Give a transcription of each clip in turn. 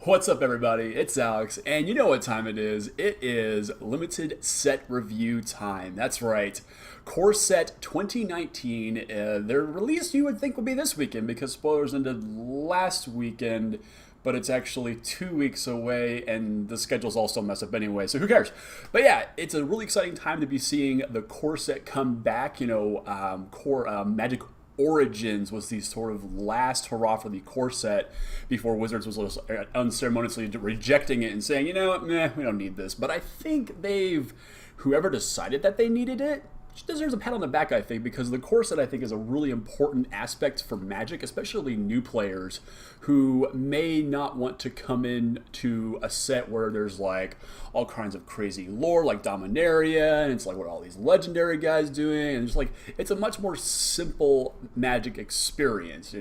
What's up, everybody? It's Alex, and you know what time it is. It is limited set review time. That's right. Core Set 2019. Their release you would think would be this weekend because spoilers ended last weekend, but it's actually 2 weeks away, and the schedule's all still messed up anyway, so who cares? But yeah, it's a really exciting time to be seeing the Core Set come back. Core Magic Origins was the sort of last hurrah for the core set before Wizards was unceremoniously rejecting it and saying, you know what, meh, we don't need this. But I think whoever decided that they needed it, deserves a pat on the back, I think, because the core set, I think, is a really important aspect for Magic, especially new players who may not want to come in to a set where there's like all kinds of crazy lore, like Dominaria, and it's like what are all these legendary guys doing, and just like it's a much more simple Magic experience.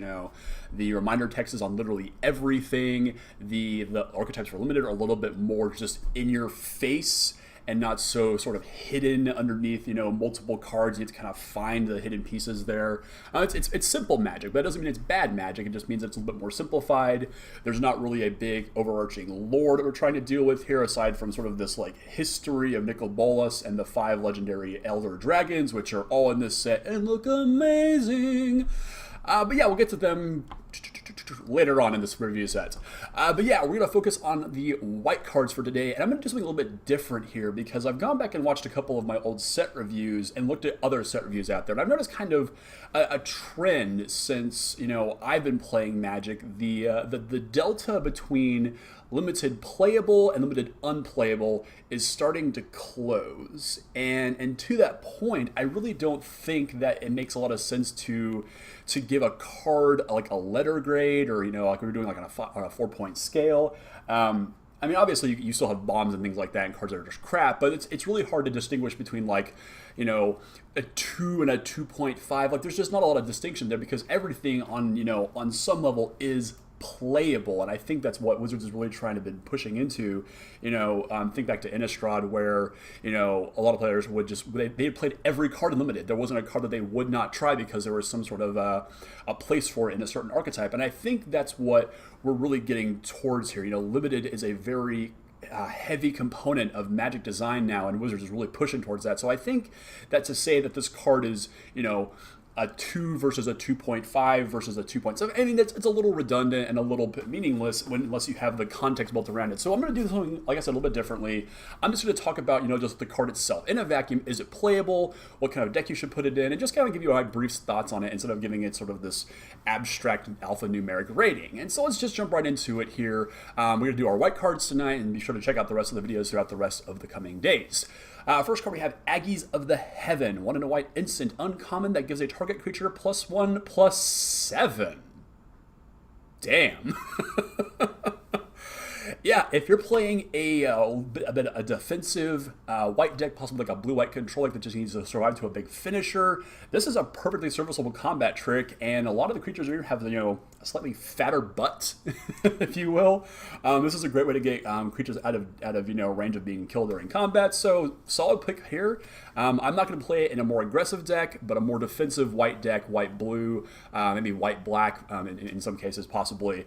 The reminder text is on literally everything. The archetypes for limited are a little bit more just in your face and not so sort of hidden underneath, multiple cards. You have to kind of find the hidden pieces there. It's simple Magic, but it doesn't mean it's bad Magic. It just means it's a little bit more simplified. There's not really a big overarching lore that we're trying to deal with here, aside from sort of this like history of Nicol Bolas and the 5 legendary Elder Dragons, which are all in this set and look amazing. But yeah, we'll get to them later on in this review set. But yeah, we're going to focus on the white cards for today, and I'm going to do something a little bit different here because I've gone back and watched a couple of my old set reviews and looked at other set reviews out there, and I've noticed kind of a trend since, I've been playing Magic. The delta between limited playable and limited unplayable is starting to close, and to that point, I really don't think that it makes a lot of sense to give a card like a letter grade, or like we were doing like on a 4-point scale. I mean, obviously you still have bombs and things like that and cards that are just crap, but it's really hard to distinguish between like, a 2 and a 2.5. Like there's just not a lot of distinction there because everything on some level is playable, and I think that's what Wizards is really trying to be pushing into. Think back to Innistrad, where a lot of players would just they had played every card in limited. There wasn't a card that they would not try because there was some sort of a place for it in a certain archetype, and I think that's what we're really getting towards here. Limited is a very heavy component of Magic design now, and Wizards is really pushing towards that. So I think that to say that this card is a 2 versus a 2.5 versus a 2.7. I mean, it's a little redundant and a little bit meaningless unless you have the context built around it. So I'm going to do something, like I said, a little bit differently. I'm just going to talk about, just the card itself. In a vacuum, is it playable? What kind of deck you should put it in? And just kind of give you my brief thoughts on it instead of giving it sort of this abstract alphanumeric rating. And so let's just jump right into it here. We're going to do our white cards tonight, and be sure to check out the rest of the videos throughout the rest of the coming days. First card we have Aggies of the Heaven. 1 and a white instant uncommon that gives a target creature +1/+7. Damn. Yeah, if you're playing a defensive white deck, possibly like a blue-white control deck that just needs to survive to a big finisher, this is a perfectly serviceable combat trick, and a lot of the creatures here have a slightly fatter butt, if you will. This is a great way to get creatures out of range of being killed during combat, so solid pick here. I'm not going to play it in a more aggressive deck, but a more defensive white deck, white-blue, maybe white-black in some cases, possibly.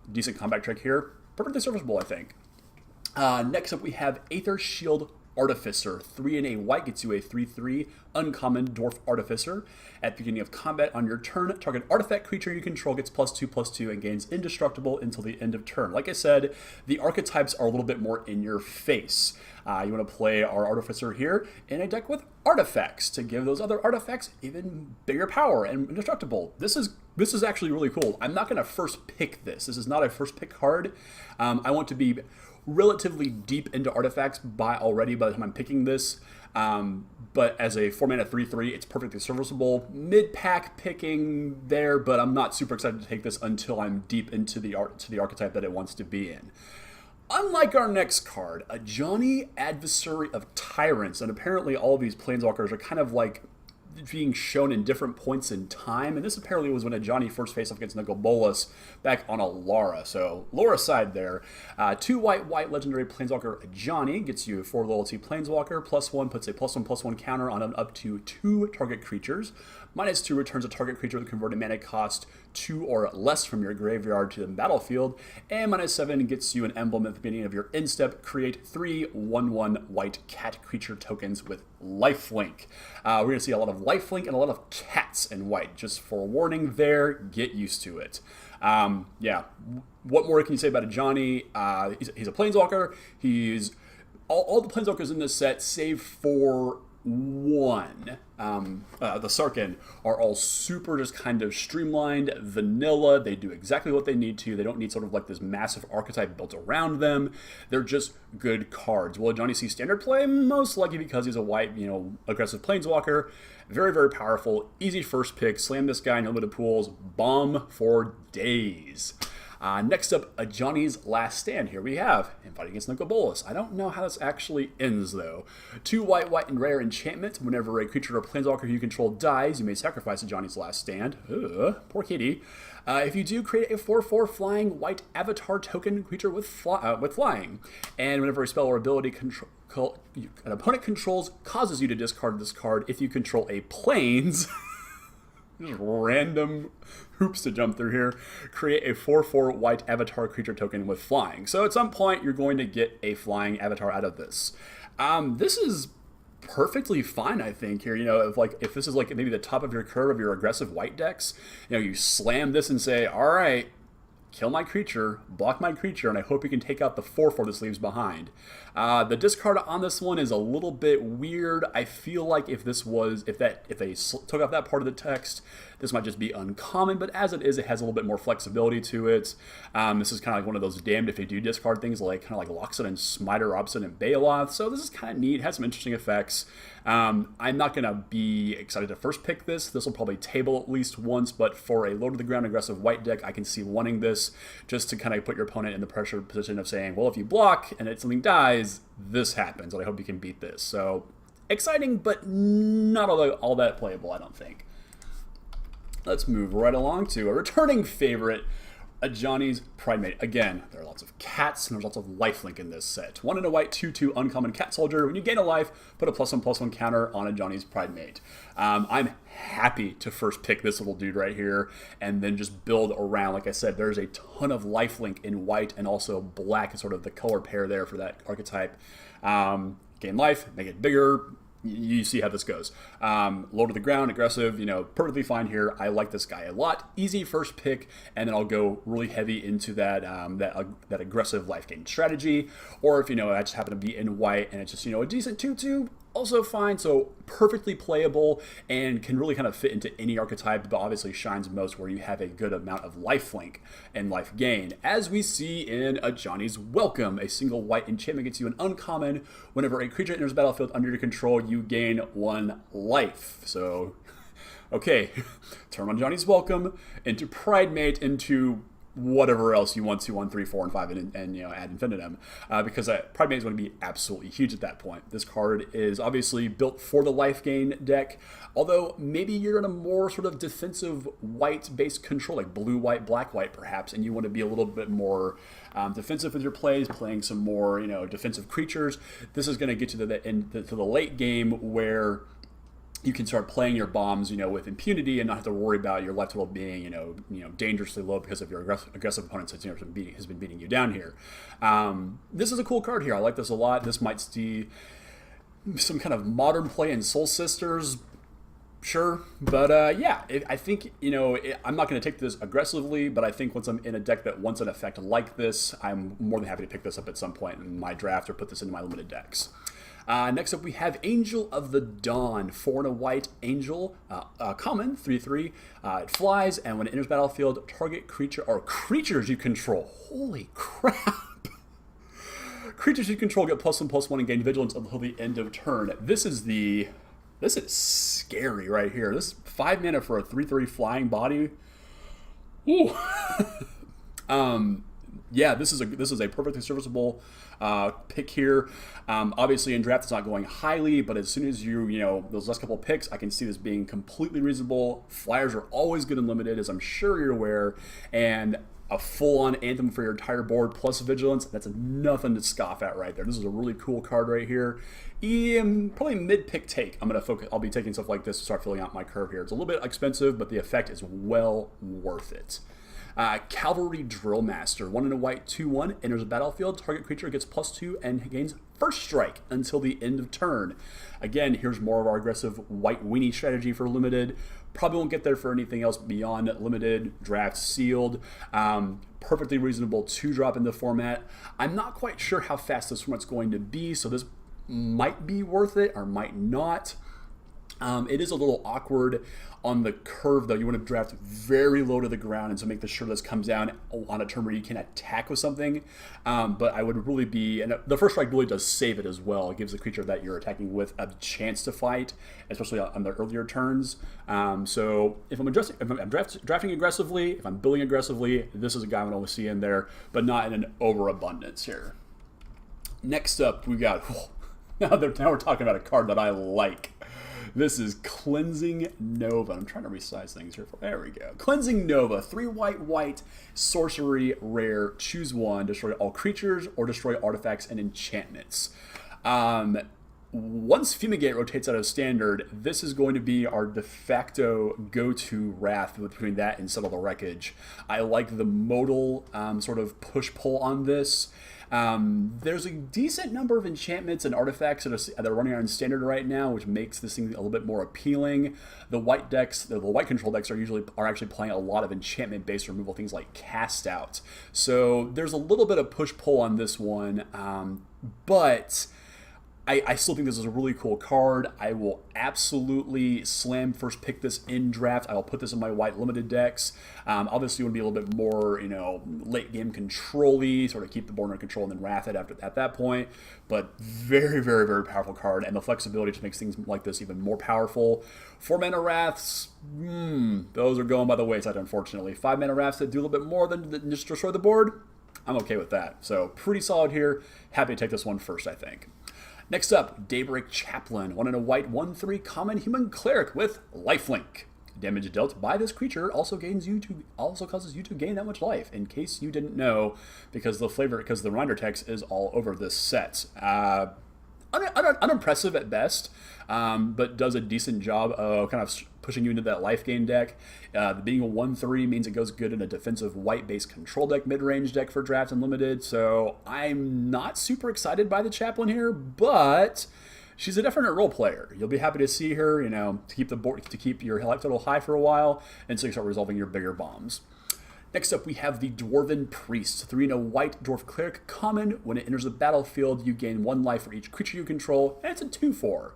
Decent combat trick here. Perfectly serviceable, I think. Next up, we have Aether Shield Artificer. 3 and a white gets you a 3/3 uncommon Dwarf Artificer. At the beginning of combat on your turn, target artifact creature you control gets +2/+2 and gains indestructible until the end of turn. Like I said, the archetypes are a little bit more in your face. You want to play our Artificer here in a deck with artifacts to give those other artifacts even bigger power and indestructible. This is actually really cool. I'm not going to first pick this. This is not a first pick card. I want to be relatively deep into artifacts by the time I'm picking this. But as a 4-mana 3/3, it's perfectly serviceable. Mid-pack picking there, but I'm not super excited to take this until I'm deep into the archetype that it wants to be in. Unlike our next card, Ajani, Adversary of Tyrants, and apparently all of these Planeswalkers are kind of like being shown in different points in time, and this apparently was when Ajani first faced off against Nicol Bolas back on Alara, so lore aside there. 2 white legendary Planeswalker Ajani gets you 4 loyalty Planeswalker, +1 puts a +1/+1 counter on up to 2 target creatures. -2 returns a target creature with converted mana cost 2 or less from your graveyard to the battlefield. And -7 gets you an emblem at the beginning of your end step. Create 3 1/1 white cat creature tokens with lifelink. We're going to see a lot of lifelink and a lot of cats in white. Just forewarning there, get used to it. Yeah, what more can you say about Ajani? He's a Planeswalker. He's all the Planeswalkers in this set, save for one, the Sarkhan, are all super just kind of streamlined, vanilla. They do exactly what they need to. They don't need sort of like this massive archetype built around them. They're just good cards. Will Ajani see standard play? Most likely because he's a white, aggressive Planeswalker. Very, very powerful. Easy first pick. Slam this guy in limited pools. Bomb for days. Next up, Ajani's Last Stand. Here we have him fighting against Nicol Bolas. I don't know how this actually ends, though. 2 white, and rare enchantment. Whenever a creature or planeswalker you control dies, you may sacrifice Ajani's Last Stand. Poor kitty. If you do, create a 4/4 flying white avatar token creature with flying. And whenever a spell or ability an opponent controls causes you to discard this card, if you control a planes... Just random hoops to jump through here. Create a 4/4 white avatar creature token with flying. So at some point, you're going to get a flying avatar out of this. This is perfectly fine, I think, here. If this is like maybe the top of your curve of your aggressive white decks, you slam this and say, all right, kill my creature, block my creature, and I hope you can take out the 4/4 this leaves behind. The discard on this one is a little bit weird. I feel like if they took off that part of the text, this might just be uncommon, but as it is, it has a little bit more flexibility to it. This is kind of like one of those damned if they do discard things like Loxodon and Smiter, Obstinate, and Baloth. So this is kind of neat. It has some interesting effects. I'm not going to be excited to first pick this. This will probably table at least once, but for a low-to-the-ground aggressive white deck, I can see wanting this just to kind of put your opponent in the pressure position of saying, well, if you block and something dies, this happens, and I hope you can beat this. So exciting, but not all that playable, I don't think. Let's move right along to a returning favorite, Ajani's Pridemate. Again, there are lots of cats, and there's lots of lifelink in this set. 1 in a white, 2/2 uncommon cat soldier. When you gain a life, put a +1/+1 counter on Ajani's Pridemate. I'm happy to first pick this little dude right here, and then just build around. Like I said, there's a ton of lifelink in white, and also black is sort of the color pair there for that archetype. Gain life, make it bigger. You see how this goes. Low to the ground, aggressive, perfectly fine here. I like this guy a lot. Easy first pick, and then I'll go really heavy into that aggressive life gain strategy. Or if, I just happen to be in white and it's just, a decent 2/2, also fine. So perfectly playable and can really kind of fit into any archetype, but obviously shines most where you have a good amount of lifelink and life gain. As we see in Ajani's Welcome, a single white enchantment gets you an uncommon. Whenever a creature enters the battlefield under your control, you gain 1 life. So, okay, turn on Ajani's Welcome into Pridemate into whatever else you want to on 3, 4, and 5, and add infinitum, because Pridemate is going to be absolutely huge at that point. This card is obviously built for the life gain deck, although maybe you're in a more sort of defensive white-based control, like blue-white, black-white perhaps, and you want to be a little bit more defensive with your plays, playing some more defensive creatures. This is going to get you to the late game where you can start playing your bombs, with impunity and not have to worry about your life total being, dangerously low because of your aggressive opponents has been beating you down here. This is a cool card here. I like this a lot. This might see some kind of modern play in Soul Sisters, sure. But yeah, I think, I'm not going to take this aggressively, but I think once I'm in a deck that wants an effect like this, I'm more than happy to pick this up at some point in my draft or put this into my limited decks. Next up, we have Angel of the Dawn, 4 in a white angel, common, 3/3. It flies, and when it enters battlefield, target creature or creatures you control. Holy crap! Creatures you control get +1/+1 and gain vigilance until the end of turn. This is scary right here. This is 5 mana for a 3/3 flying body. Ooh. Yeah, this is a perfectly serviceable pick here. Obviously, in draft, it's not going highly, but as soon as those last couple of picks, I can see this being completely reasonable. Flyers are always good and limited, as I'm sure you're aware, and a full-on anthem for your entire board plus vigilance. That's nothing to scoff at right there. This is a really cool card right here. Probably mid-pick take. I'll be taking stuff like this to start filling out my curve here. It's a little bit expensive, but the effect is well worth it. Cavalry Drill Master, 1 and a white, 2/1, enters a battlefield. Target creature gets +2 and gains first strike until the end of turn. Again, here's more of our aggressive white weenie strategy for limited. Probably won't get there for anything else beyond limited, draft, sealed. Perfectly reasonable 2-drop in the format. I'm not quite sure how fast this format's going to be, so this might be worth it or might not. It is a little awkward on the curve, though. You want to draft very low to the ground, and so make sure this comes down on a turn where you can attack with something. But I would really be, and the first strike really does save it as well. It gives the creature that you're attacking with a chance to fight, especially on the earlier turns. So if I'm drafting aggressively, if I'm building aggressively, this is a guy I want to see in there, but not in an overabundance here. Next up, we got, now we're talking about a card that I like. This is Cleansing Nova. I'm trying to resize things here. There we go. Cleansing Nova. 3 white, sorcery, rare. Choose one. Destroy all creatures or destroy artifacts and enchantments. Once Fumigate rotates out of standard, this is going to be our de facto go-to Wrath between that and Settle the Wreckage. I like the modal sort of push-pull on this. There's a decent number of enchantments and artifacts that are running on standard right now, which makes this thing a little bit more appealing. The white decks, the white control decks are actually playing a lot of enchantment-based removal, things like Cast Out. So there's a little bit of push-pull on this one, but I still think this is a really cool card. I will absolutely slam first pick this in draft. I will put this in my white limited decks. Obviously, it would be a little bit more, late game control-y, sort of keep the board under control and then wrath it at that point. But very, very, very powerful card, and the flexibility just makes things like this even more powerful. 4 mana wraths, those are going by the wayside, unfortunately. 5 mana wraths that do a little bit more than just destroy the board. I'm okay with that. So pretty solid here. Happy to take this one first, I think. Next up, Daybreak Chaplain, 1 and a white, 1/3 common human cleric with lifelink. Damage dealt by this creature also causes you to gain that much life. In case you didn't know, because the reminder text is all over this set. Unimpressive at best, but does a decent job of kind of pushing you into that life gain deck. Being a 1/3 means it goes good in a defensive white-based control deck, mid-range deck for draft and limited, so I'm not super excited by the Chaplain here, but she's a definite role player. You'll be happy to see her, to keep your life total high for a while until you start resolving your bigger bombs. Next up, we have the Dwarven Priest, 3 and a white dwarf cleric common. When it enters the battlefield, you gain 1 life for each creature you control, and it's a 2/4.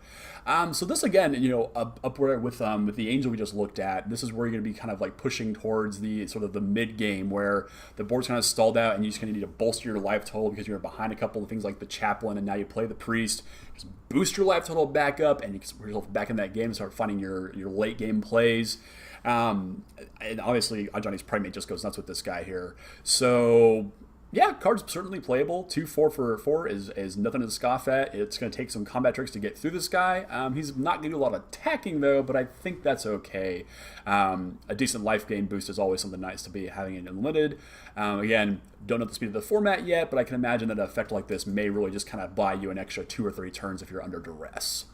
So this again, up where with the angel we just looked at, this is where you're going to be kind of like pushing towards the sort of the mid game where the board's kind of stalled out, and you just kind of need to bolster your life total because you're behind a couple of things like the Chaplain, and now you play the Priest. Just boost your life total back up, and you can put yourself back in that game and start finding your late game plays. And obviously, Johnny's Primate just goes nuts with this guy here. So, yeah, card's certainly playable. 2/4 for 4 is nothing to scoff at. It's going to take some combat tricks to get through this guy. He's not going to do a lot of attacking, though, but I think that's okay. A decent life gain boost is always something nice to be having in unlimited. Again, don't know the speed of the format yet, but I can imagine that an effect like this may really just kind of buy you an extra 2 or 3 turns if you're under duress.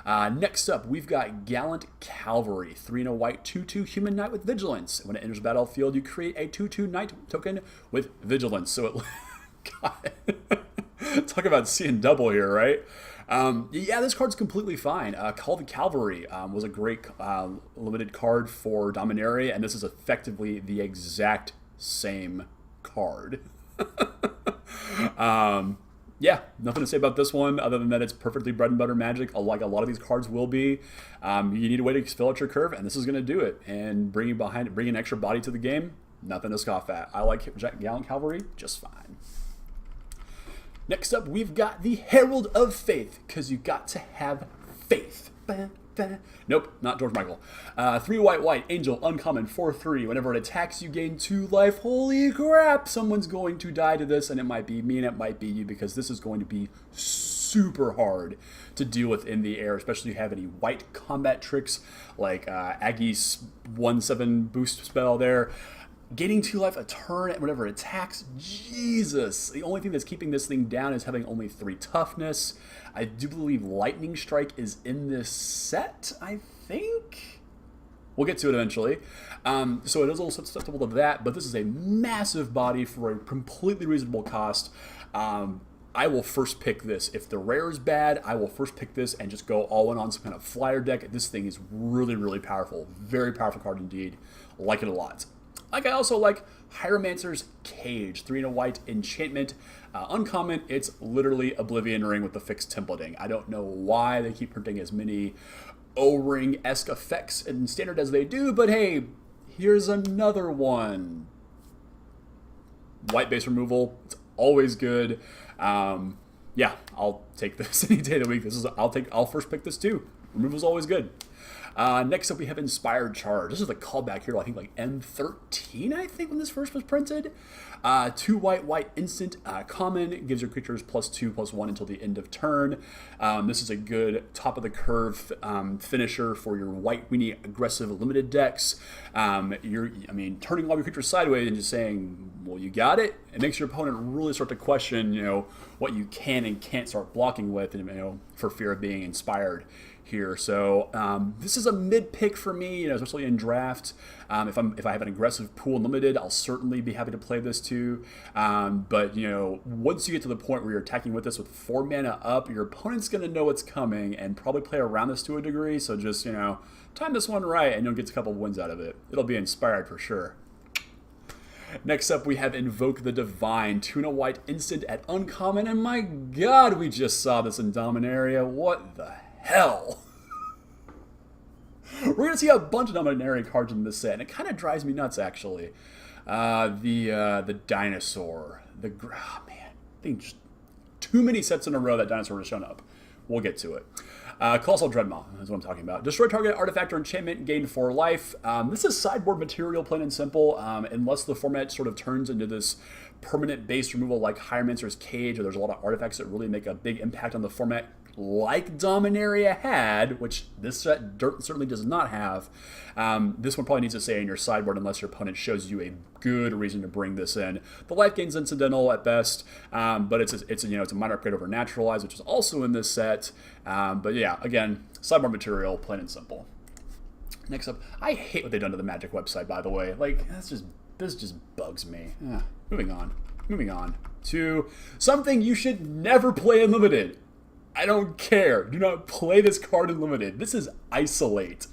Next up, we've got Gallant Cavalry, 3 and a white, 2/2 human knight with vigilance. When it enters the battlefield, you create a 2/2 knight token with vigilance. So God, talk about seeing double here, right? Yeah, this card's completely fine. Call the Cavalry was a great limited card for Dominaria, and this is effectively the exact same card. Yeah, nothing to say about this one other than that it's perfectly bread and butter magic, like a lot of these cards will be. You need a way to fill out your curve, and this is going to do it. And bring an extra body to the game, nothing to scoff at. I like Gallant Cavalry just fine. Next up, we've got the Herald of Faith, because you got to have faith. Nope, not George Michael. 3 white, angel, uncommon, 4/3. Whenever it attacks, you gain 2 life. Holy crap! Someone's going to die to this, and it might be me and it might be you, because this is going to be super hard to deal with in the air, especially if you have any white combat tricks like Aggie's 1/7 boost spell there. Gaining 2 life a turn at whatever it attacks. Jesus. The only thing that's keeping this thing down is having only 3 toughness. I do believe Lightning Strike is in this set, I think. We'll get to it eventually. So it is a little susceptible to that, but this is a massive body for a completely reasonable cost. I will first pick this. If the rare is bad, I will first pick this and just go all in on some kind of flyer deck. This thing is really, really powerful. Very powerful card indeed. Like it a lot. Like I also like Hieromancer's Cage, 3 and a white enchantment. Uncommon, it's literally Oblivion Ring with the fixed templating. I don't know why they keep printing as many O-Ring-esque effects in Standard as they do, but hey, here's another one. White base removal, it's always good. Yeah, I'll take this any day of the week. I'll first pick this too. Removal's always good. Next up, we have Inspired Charge. This is a callback here, I think like M13, I think, when this first was printed. 2 white instant common, gives your creatures +2/+1 until the end of turn. This is a good top of the curve finisher for your white weenie aggressive limited decks. Turning all your creatures sideways and just saying, well, you got it. It makes your opponent really start to question, what you can and can't start blocking with, and for fear of being inspired here. So this is a mid pick for me, especially in draft. If I have an aggressive pool limited, I'll certainly be happy to play this too. But once you get to the point where you're attacking with this with 4 mana up, your opponent's going to know what's coming and probably play around this to a degree. So just time this one right, and you'll get a couple of wins out of it. It'll be inspired for sure. Next up, we have Invoke the Divine, 2 and a white instant at uncommon, and my god, we just saw this in Dominaria. What the hell? We're going to see a bunch of Dominaria cards in this set, and it kind of drives me nuts, actually. The Dinosaur. Just too many sets in a row that Dinosaur has shown up. We'll get to it. Colossal Dreadmaw is what I'm talking about. Destroy target artifact or enchantment, gain 4 life. This is sideboard material, plain and simple, unless the format sort of turns into this permanent base removal like Hieromancer's Cage, or there's a lot of artifacts that really make a big impact on the format, like Dominaria had, which this set certainly does not have. This one probably needs to stay in your sideboard unless your opponent shows you a good reason to bring this in. The life gain's incidental at best, but it's a minor upgrade over Naturalize, which is also in this set. But yeah, again, sideboard material, plain and simple. Next up, I hate what they've done to the Magic website, by the way. This just bugs me. Moving on to something you should never play in Limited. I don't care. Do not play this card in Limited. This is Isolate.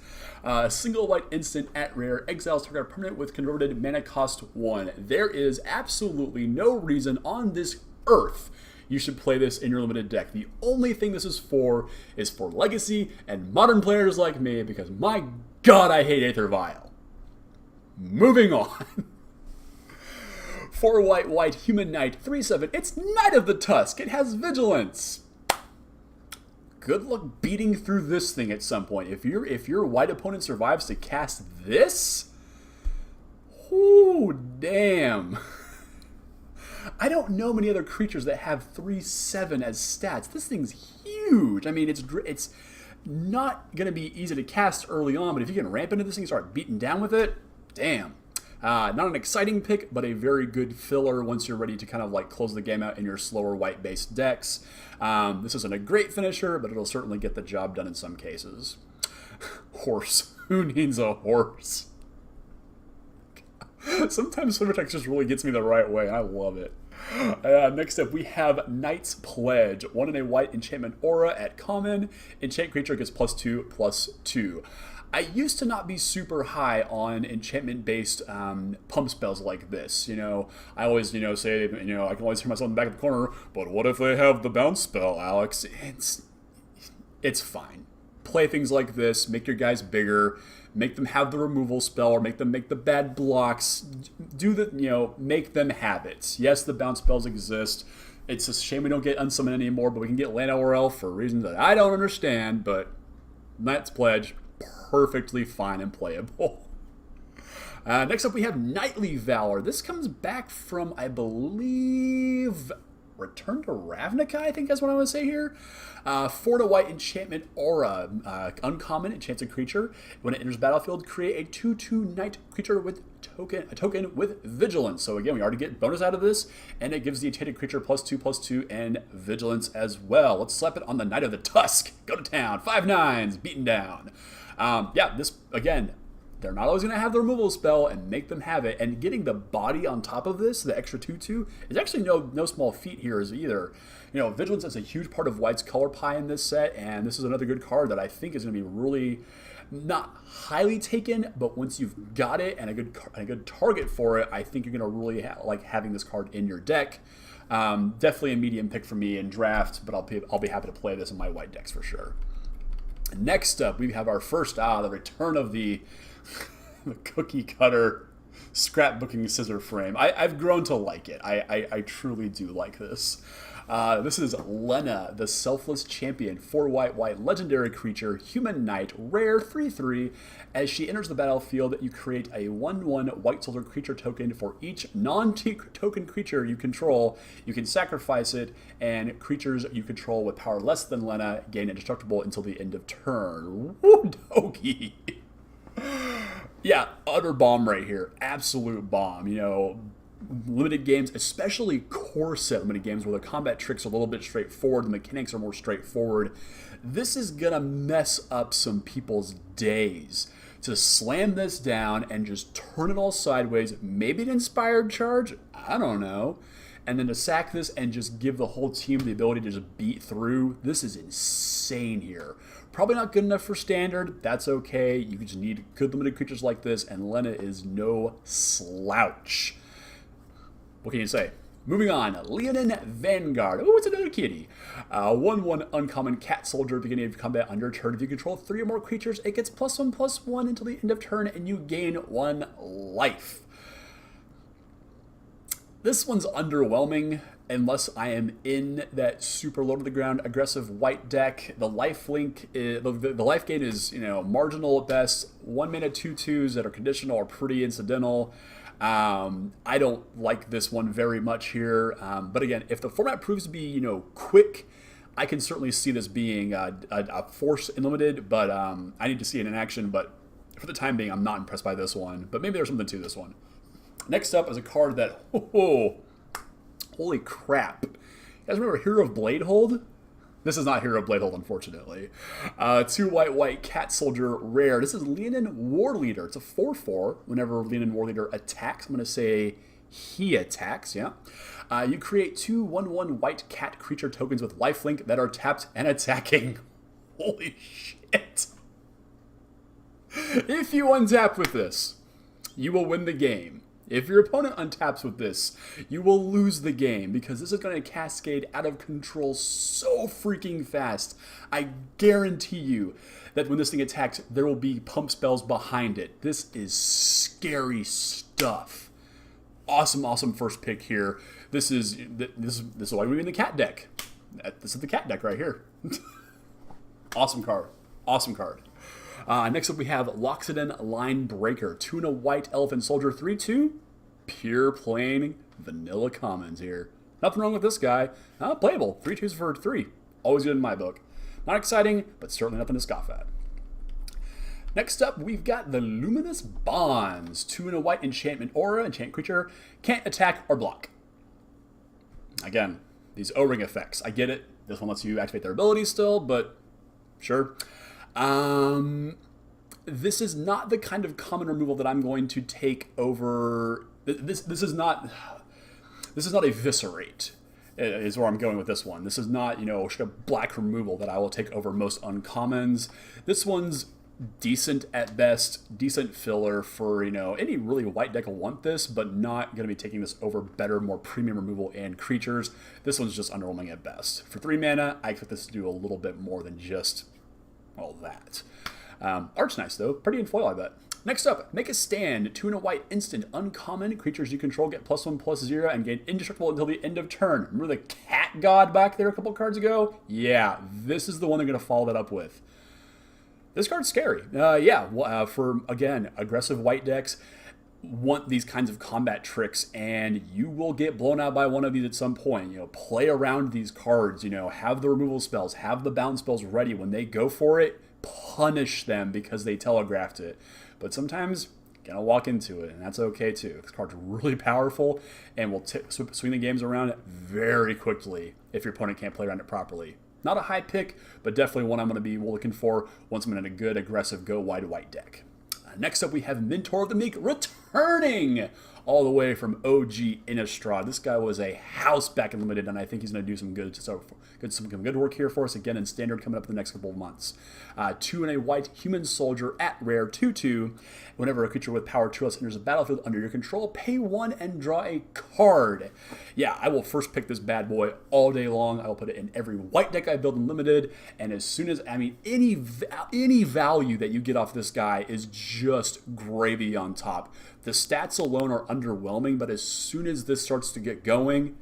Single white instant at rare, exiles target permanent with converted mana cost 1. There is absolutely no reason on this earth you should play this in your Limited deck. The only thing this is for Legacy and modern players like me, because my god, I hate Aether Vial. Moving on. 4 white human knight, 3/7. It's Knight of the Tusk. It has vigilance. Good luck beating through this thing at some point. If your white opponent survives to cast this, ooh, damn. I don't know many other creatures that have 3/7 as stats. This thing's huge. I mean, it's not going to be easy to cast early on, but if you can ramp into this thing and start beating down with it, damn. Not an exciting pick, but a very good filler once you're ready to kind of close the game out in your slower white-based decks. This isn't a great finisher, but it'll certainly get the job done in some cases. Horse. Who needs a horse? Sometimes Swimmertext just really gets me the right way. I love it. Next up, we have Knight's Pledge. 1 and a white enchantment aura at common. Enchant creature gets +2/+2. I used to not be super high on enchantment-based pump spells like this. I always, say, I can always hear myself in the back of the corner, but what if they have the bounce spell, Alex? It's fine. Play things like this, make your guys bigger, make them have the removal spell, or make them make the bad blocks. Make them have it. Yes, the bounce spells exist. It's a shame we don't get Unsummoned anymore, but we can get Land or Elf for reasons that I don't understand, but Knight's Pledge, perfectly fine and playable. Next up, we have Knightly Valor. This comes back from, I believe, Return to Ravnica, I think that's what I want to say here. 4 to white enchantment aura. Uncommon, enchants a creature. When it enters the battlefield, create a 2/2 knight creature with a token with vigilance. So again, we already get bonus out of this, and it gives the enchanted creature +2/+2 and vigilance as well. Let's slap it on the Knight of the Tusk. Go to town. 5/9s, beaten down. Yeah, this, again, they're not always going to have the removal spell and make them have it. And getting the body on top of this, the extra 2/2, is actually no small feat here either. You know, Vigilance is a huge part of White's color pie in this set, and this is another good card that I think is going to be really not highly taken, but once you've got it and a good target for it, I think you're going to really like having this card in your deck. Definitely a medium pick for me in draft, but I'll be happy to play this in my White decks for sure. Next up, we have our first, the return of the cookie cutter scrapbooking scissor frame. I've grown to like it. I truly do like this. This is Lena, the Selfless Champion, 4 white legendary creature, human knight, rare 3/3. As she enters the battlefield, you create a 1/1 white soldier creature token for each non-token creature you control. You can sacrifice it, and creatures you control with power less than Lena gain indestructible until the end of turn. Woo doggy. Yeah, utter bomb right here. Absolute bomb. You know, limited games, especially core set limited games where the combat tricks are a little bit straightforward, the mechanics are more straightforward. This is gonna mess up some people's days. To slam this down and just turn it all sideways, maybe an inspired charge, I don't know, and then to sack this and just give the whole team the ability to just beat through. This is insane here. Probably not good enough for standard. That's okay. You just need good limited creatures like this, and Lena is no slouch. What can you say? Moving on, Leonin Vanguard. Oh, it's another kitty. 1/1 uncommon cat soldier at the beginning of combat on your turn. If you control 3 or more creatures, it gets +1/+1 until the end of turn, and you gain 1 life. This one's underwhelming unless I am in that super low to the ground aggressive white deck. The life link, the life gain is, you know, marginal at best. 1 mana 2/2s that are conditional are pretty incidental. I don't like this one very much here. But again, if the format proves to be, you know, quick, I can certainly see this being a force in limited, but I need to see it in action. But for the time being, I'm not impressed by this one. But maybe there's something to this one. Next up is a card that, holy crap. You guys remember Hero of Bladehold? This is not Hero of Bladehold, unfortunately. 2 white cat soldier rare. This is Leonin Warleader. It's a 4/4. Whenever Leonin Warleader attacks, I'm going to say he attacks, yeah. You create 2 1/1 white cat creature tokens with lifelink that are tapped and attacking. Holy shit. If you untap with this, you will win the game. If your opponent untaps with this, you will lose the game because this is going to cascade out of control so freaking fast. I guarantee you that when this thing attacks, there will be pump spells behind it. This is scary stuff. Awesome first pick here. This is why we're in the cat deck. This is the cat deck right here. Awesome card. Next up we have Loxodon Line Breaker. 2 and a white elephant soldier 3/2. Pure plain vanilla commons here. Nothing wrong with this guy. Playable. 3/2s for 3. Always good in my book. Not exciting, but certainly nothing to scoff at. Next up, we've got the Luminous Bonds. 2 and a white enchantment aura. Enchant creature. Can't attack or block. Again, these O-ring effects. I get it. This one lets you activate their abilities still, but sure. This is not the kind of common removal that I'm going to take over. This is not Eviscerate, is where I'm going with this one. This is not, you know, black removal that I will take over most uncommons. This one's decent at best, decent filler for, you know, any really white deck will want this, but not going to be taking this over better, more premium removal and creatures. This one's just underwhelming at best. For 3 mana, I expect this to do a little bit more than just all that. Art's nice though, pretty in foil I bet. Next up, Make a Stand. 2 and a white instant uncommon. Creatures you control get +1/+0 and gain indestructible until the end of turn. Remember the cat god back there a couple cards ago? Yeah, this is the one they're going to follow that up with. This card's scary. For, again, aggressive white decks. want these kinds of combat tricks, and you will get blown out by one of these at some point. Play around these cards, have the removal spells, have the bounce spells ready. When they go for it, punish them because they telegraphed it. But sometimes you're gonna walk into it, and that's okay too. This card's really powerful and will swing the games around very quickly if your opponent can't play around it properly. Not a high pick, but definitely one I'm going to be looking for once I'm in a good, aggressive, go wide white deck. Next up, we have Mentor of the Meek returning all the way from OG Innistrad. This guy was a house back in Limited, and I think he's going to do some good work here for us again in Standard coming up in the next couple of months. 2 and a white human soldier at rare 2/2. Whenever a creature with power 2 less enters the battlefield under your control, pay 1 and draw a card. Yeah, I will first pick this bad boy all day long. I will put it in every white deck I build in Limited, and as soon as, any value that you get off this guy is just gravy on top. The stats alone are underwhelming, but as soon as this starts to get going,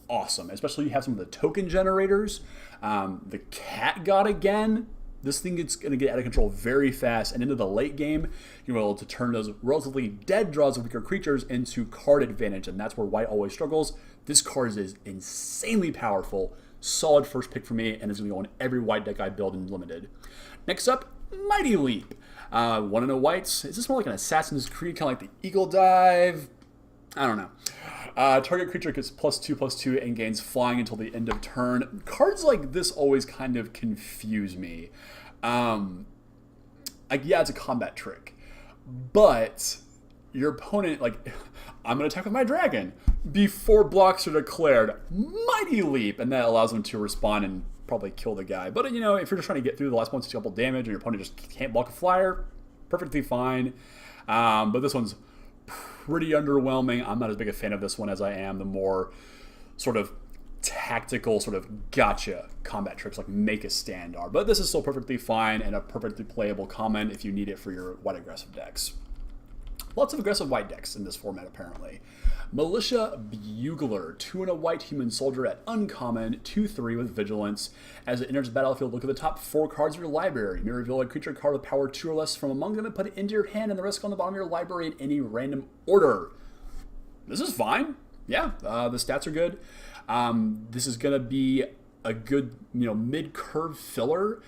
awesome. Especially you have some of the token generators. The Cat God again. This thing is going to get out of control very fast, and into the late game, you're able to turn those relatively dead draws of weaker creatures into card advantage, and that's where white always struggles. This card is insanely powerful. Solid first pick for me, and it's going to go in every white deck I build in Limited. Next up, Mighty Leap. 1 and a whites. Is this more like an Assassin's Creed, kind of like the Eagle Dive? I don't know. Target creature gets +2/+2 and gains flying until the end of turn. Cards like this always kind of confuse me. Yeah, it's a combat trick, but your opponent, I'm going to attack with my dragon. Before blocks are declared, Mighty Leap, and that allows them to respond and probably kill the guy. But, if you're just trying to get through the last one, take a couple damage, and your opponent just can't block a flyer, perfectly fine. But this one's pretty underwhelming. I'm not as big a fan of this one as I am the more sort of tactical, sort of gotcha combat tricks like Make a Stand are. But this is still perfectly fine and a perfectly playable comment if you need it for your white aggressive decks. Lots of aggressive white decks in this format, apparently. Militia Bugler, 2 and a white human soldier at uncommon, 2/3 with vigilance. As it enters the battlefield, look at the top 4 cards of your library. You may reveal a creature card with power 2 or less from among them and put it into your hand, and the rest go on the bottom of your library in any random order. This is fine. Yeah, the stats are good. This is going to be a good, mid-curve filler.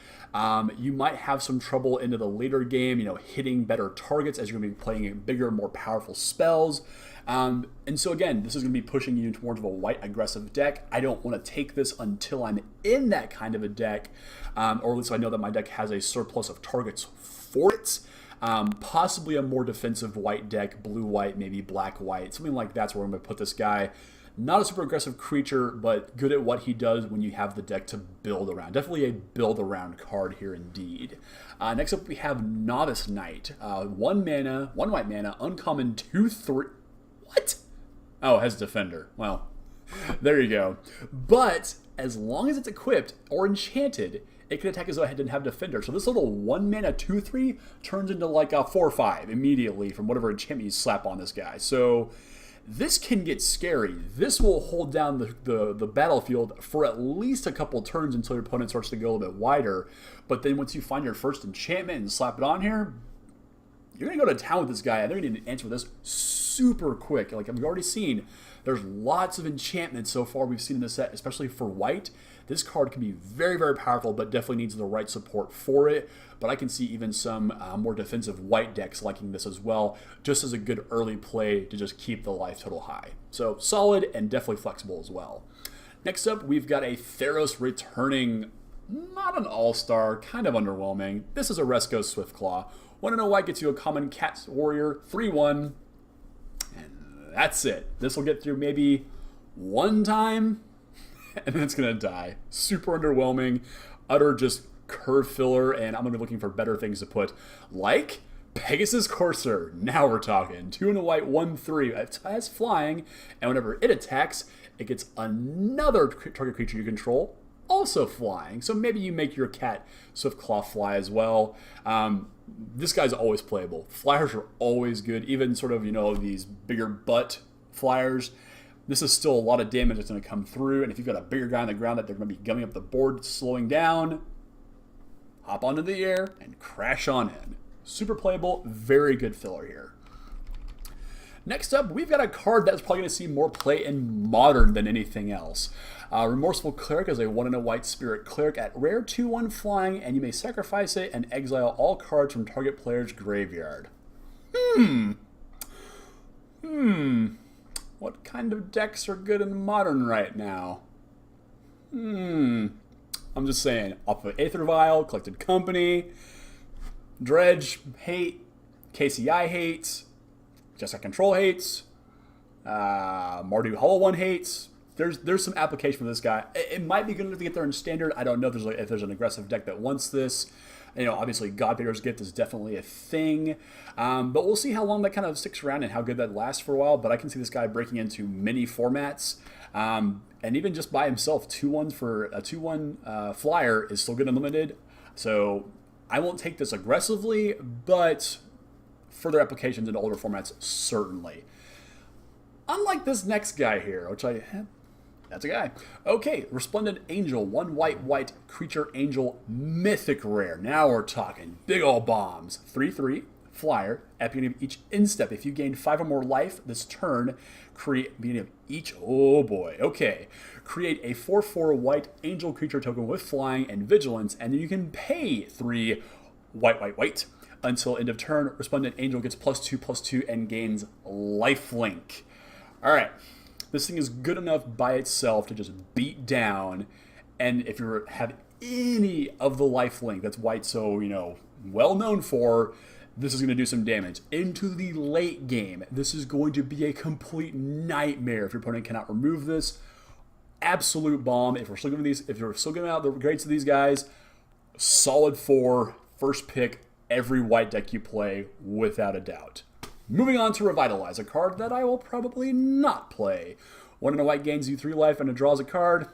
You might have some trouble into the later game, hitting better targets as you're going to be playing bigger, more powerful spells. And so again, this is going to be pushing you towards a white aggressive deck. I don't want to take this until I'm in that kind of a deck, or at least I know that my deck has a surplus of targets for it. Possibly a more defensive white deck, blue-white, maybe black-white, something like that's where I'm going to put this guy. Not a super aggressive creature, but good at what he does when you have the deck to build around. Definitely a build-around card here indeed. Next up, we have Novice Knight. 1 mana, 1 white mana, uncommon, 2/3. What? Oh, it has Defender. Well, there you go. But as long as it's equipped or enchanted, it can attack as though it didn't have Defender. So this little 1 mana 2/3 turns into like a 4/5 immediately from whatever enchantment you slap on this guy. So this can get scary. This will hold down the battlefield for at least a couple turns until your opponent starts to go a little bit wider. But then once you find your first enchantment and slap it on here, you're going to go to town with this guy, and they're going to answer this super quick. Like we've already seen, there's lots of enchantments so far we've seen in the set, especially for white. This card can be very, very powerful, but definitely needs the right support for it. But I can see even some more defensive white decks liking this as well, just as a good early play to just keep the life total high. So solid and definitely flexible as well. Next up, we've got a Theros returning, not an all-star, kind of underwhelming. This is a Resco Swiftclaw. 1 and a white gets you a common Cat Warrior, 3/1, and that's it. This will get through maybe one time, and then it's going to die. Super underwhelming, utter just curve filler, and I'm going to be looking for better things to put, like Pegasus Courser. Now we're talking. 2 and a white, 1/3. It has flying, and whenever it attacks, it gets another target creature you control, also flying. So maybe you make your Cat Swiftclaw fly as well. This guy's always playable. Flyers are always good, even sort of, these bigger butt flyers. This is still a lot of damage that's going to come through, and if you've got a bigger guy on the ground that they're going to be gumming up the board, slowing down, hop onto the air and crash on in. Super playable, very good filler here. Next up, we've got a card that's probably going to see more play in Modern than anything else. Remorseful Cleric is a 1 white spirit cleric at rare 2/1 flying, and you may sacrifice it and exile all cards from target player's graveyard. What kind of decks are good in Modern right now? I'm just saying, off of Aether Vial, Collected Company, Dredge, hate, KCI hates, Just Control hates, Mardu Hollow One hates. There's some application for this guy. It might be good enough to get there in Standard. I don't know if there's an aggressive deck that wants this. Obviously Godbearer's Gift is definitely a thing. But we'll see how long that kind of sticks around and how good that lasts for a while. But I can see this guy breaking into many formats. And even just by himself, 2/1 for a 2/1 flyer is still good and limited. So I won't take this aggressively, but further applications in older formats, certainly. Unlike this next guy here, that's a guy. Okay, Resplendent Angel, 1 white creature angel, mythic rare. Now we're talking big old bombs. 3/3, flyer. At the beginning of each instep, if you gain 5 or more life this turn, create beginning of each. Oh boy. Okay, create a 4/4 white angel creature token with flying and vigilance, and then you can pay 3 white until end of turn. Resplendent Angel gets +2/+2 and gains lifelink. All right. This thing is good enough by itself to just beat down, and if you have any of the lifelink that's white so, well known for, this is going to do some damage. Into the late game, this is going to be a complete nightmare if your opponent cannot remove this. Absolute bomb. If you're still giving out the grades to these guys, solid 4, first pick every white deck you play, without a doubt. Moving on to Revitalize, a card that I will probably not play. 1 white gains you 3 life and it draws a card.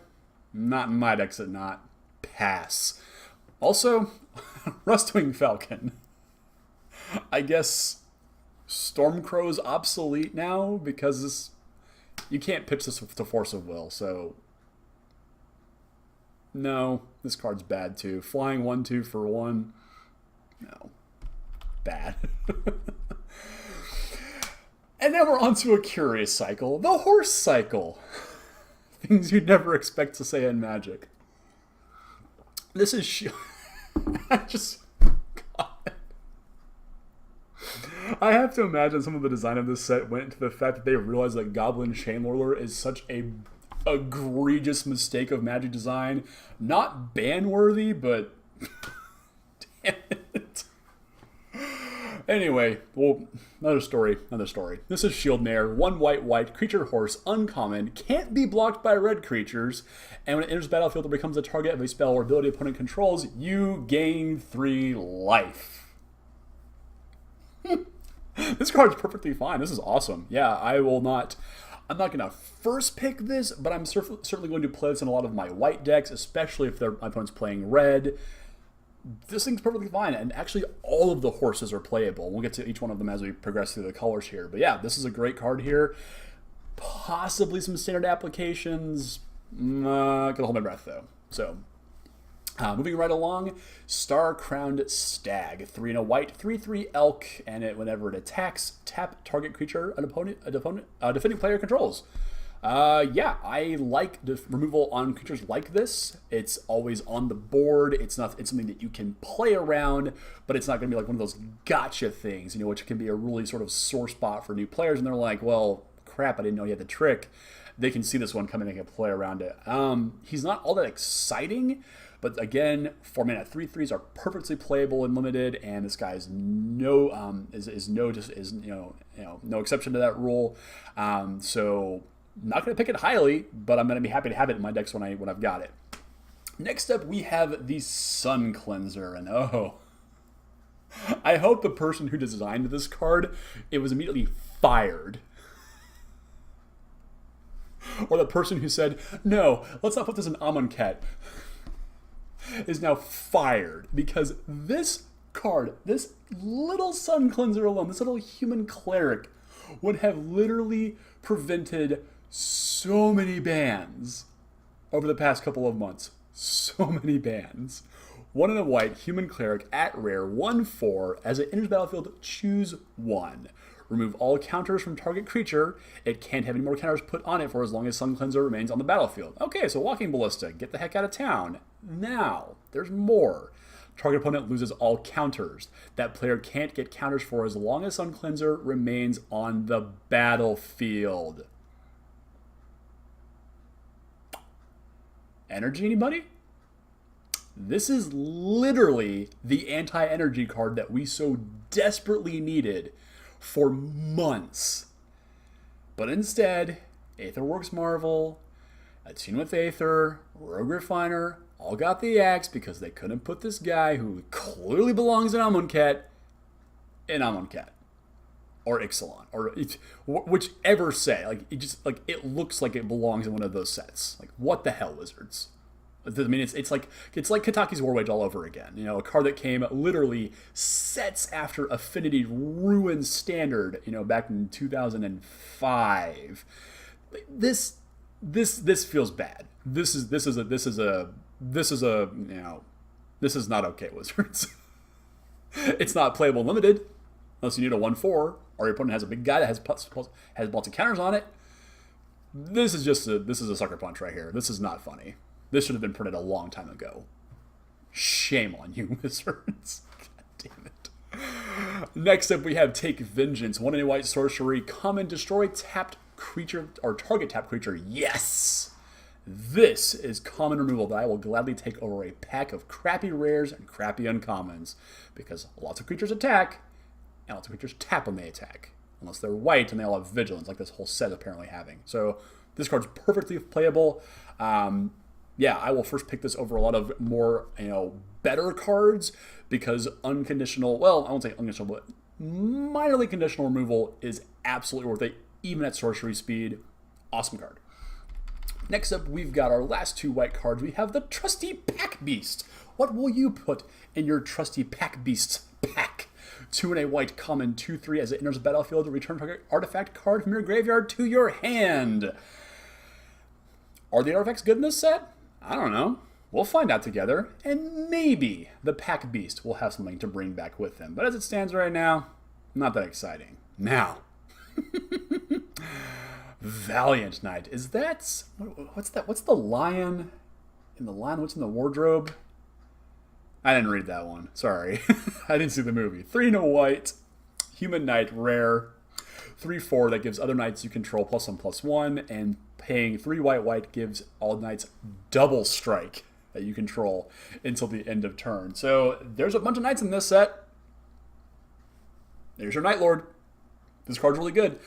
Not in my decks, not. Pass. Also, Rustwing Falcon. I guess Stormcrow's obsolete now because you can't pitch this to Force of Will, so no, this card's bad too. Flying 1/2 for 1. No. Bad. And now we're on to a curious cycle, the horse cycle. Things you'd never expect to say in Magic. This is I have to imagine some of the design of this set went into the fact that they realized that Goblin Chainlorder is such a egregious mistake of Magic design. Not ban-worthy, but damn it. Anyway, well, another story. This is Shield Mare, 1 white, creature horse, uncommon, can't be blocked by red creatures, and when it enters the battlefield it becomes a target of a spell or ability opponent controls, you gain 3 life. This card's perfectly fine. This is awesome. Yeah, I'm not going to first pick this, but I'm certainly going to play this in a lot of my white decks, especially if my opponent's playing red. This thing's perfectly fine, and actually all of the horses are playable. We'll get to each one of them as we progress through the colors here. But yeah, this is a great card here. Possibly some standard applications. Gonna hold my breath though. So, moving right along, Star-Crowned Stag, 3 white, 3/3 elk, and whenever it attacks, tap target creature a defending player controls. Yeah, I like the removal on creatures like this. It's always on the board. It's something that you can play around, but it's not going to be like one of those gotcha things, which can be a really sort of sore spot for new players, and they're like, well, crap, I didn't know you had the trick. They can see this one coming and they can play around it. He's not all that exciting, but again, 4-mana 3/3s are perfectly playable and limited, and this guy is no exception to that rule. So not going to pick it highly, but I'm going to be happy to have it in my decks when I've got it. Next up, we have the Sun Cleanser, and I hope the person who designed this card, it was immediately fired. Or the person who said, no, let's not put this in Amonkhet, is now fired, because this card, this little Sun Cleanser alone, this little human cleric, would have literally prevented so many bans over the past couple of months. So many bans. 1 white, human cleric, at rare, 1/4. As it enters the battlefield, choose 1. Remove all counters from target creature. It can't have any more counters put on it for as long as Sun Cleanser remains on the battlefield. Okay, so Walking Ballista. Get the heck out of town. Now, there's more. Target opponent loses all counters. That player can't get counters for as long as Sun Cleanser remains on the battlefield. Energy, anybody? This is literally the anti-energy card that we so desperately needed for months. But instead, Aetherworks Marvel, Attune with Aether, Rogue Refiner, all got the axe because they couldn't put this guy who clearly belongs in Amonkhet in Amonkhet. Or Ixalan, or whichever set. Like, it looks like it belongs in one of those sets. Like, what the hell, Wizards? I mean, it's like Kataki's War Wage all over again. You know, a card that came literally sets after Affinity Ruin Standard. You know, back in 2005. This feels bad. This is not okay, Wizards. It's not playable limited unless you need a 1/4 or your opponent has a big guy that has lots of counters on it. This is a sucker punch right here. This is not funny. This should have been printed a long time ago. Shame on you, Wizards. God damn it. Next up, we have Take Vengeance. 1 white sorcery. Common, destroy tapped creature or target tapped creature. Yes! This is common removal that I will gladly take over a pack of crappy rares and crappy uncommons. Because lots of creatures attack, and lots of creatures tap when they attack. Unless they're white and they all have vigilance, like this whole set apparently having. So this card's perfectly playable. Yeah, I will first pick this over a lot of more, better cards because unconditional, well, I won't say unconditional, but minorly conditional removal is absolutely worth it, even at sorcery speed. Awesome card. Next up, we've got our last 2 white cards. We have the Trusty Pack Beast. What will you put in your Trusty Pack Beast pack? 2 white common 2/3 as it enters the battlefield. Return target artifact card from your graveyard to your hand. Are the artifacts good in this set? I don't know. We'll find out together, and maybe the Pack Beast will have something to bring back with him. But as it stands right now, not that exciting. Now, Valiant Knight. Is that... What's that? What's the lion in the line? What's in the wardrobe? I didn't read that one. Sorry. I didn't see the movie. 3 white. Human Knight. Rare. 3/4 that gives other knights you control +1/+1, and paying 3 white gives all knights double strike that you control until the end of turn. So there's a bunch of knights in this set. There's your Night Lord. This card's really good.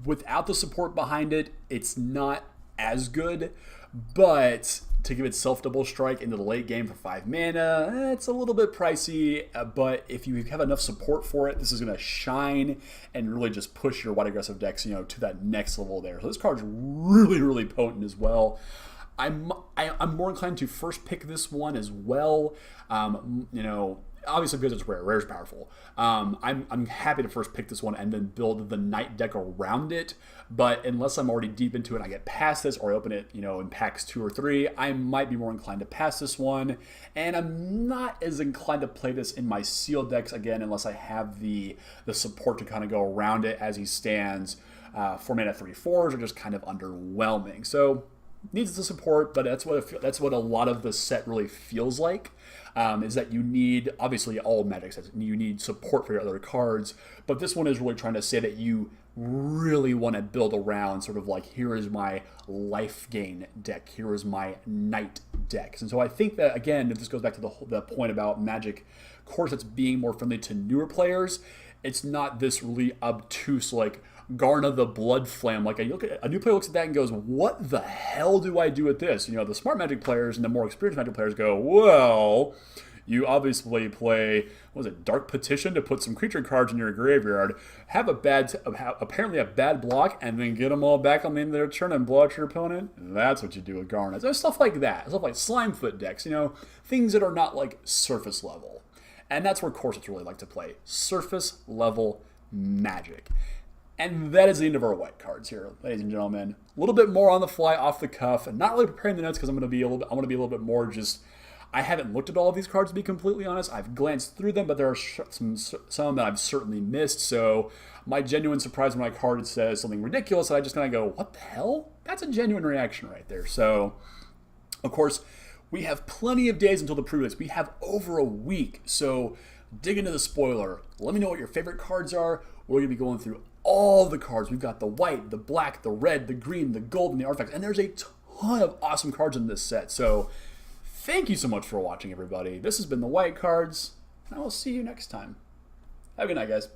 Without the support behind it, it's not as good, but to give itself double strike into the late game for 5 mana, it's a little bit pricey, but if you have enough support for it, this is going to shine and really just push your white aggressive decks, to that next level there. So this card's really, really potent as well. I'm more inclined to first pick this one as well. Obviously because it's rare. Rare is powerful. I'm happy to first pick this one and then build the Knight deck around it. But unless I'm already deep into it and I get past this, or I open it, in packs 2 or 3, I might be more inclined to pass this one. And I'm not as inclined to play this in my sealed decks again, unless I have the support to kind of go around it as he stands. 4 mana 3/4s are just kind of underwhelming. So needs the support, but that's what a lot of the set really feels like. Is that you need, obviously all Magic sets, you need support for your other cards, but this one is really trying to say that you really want to build around sort of like, here is my life gain deck, here is my Knight decks. And so I think that, again, if this goes back to the point about Magic core sets being more friendly to newer players, it's not this really obtuse, like, Garna the Blood Flame. Like, a new player looks at that and goes, what the hell do I do with this? The smart Magic players and the more experienced Magic players go, well, you obviously play, Dark Petition to put some creature cards in your graveyard, have apparently a bad block, and then get them all back on the end of their turn and blow out your opponent. That's what you do with Garna. There's stuff like that. Stuff like Slimefoot decks, things that are not like surface level. And that's where core sets really like to play. Surface level Magic. And that is the end of our white cards here, ladies and gentlemen. A little bit more on the fly, off the cuff, and not really preparing the notes because I want to be a little bit more just, I haven't looked at all of these cards, to be completely honest. I've glanced through them, but there are some that I've certainly missed. So my genuine surprise when my card says something ridiculous, I just kind of go, what the hell? That's a genuine reaction right there. So, of course, we have plenty of days until the pre-release. We have over a week. So dig into the spoiler. Let me know what your favorite cards are. We're going to be going through all the cards. We've got the white, the black, the red, the green, the gold, and the artifacts. And there's a ton of awesome cards in this set. So thank you so much for watching, everybody. This has been the White Cards, and I will see you next time. Have a good night, guys.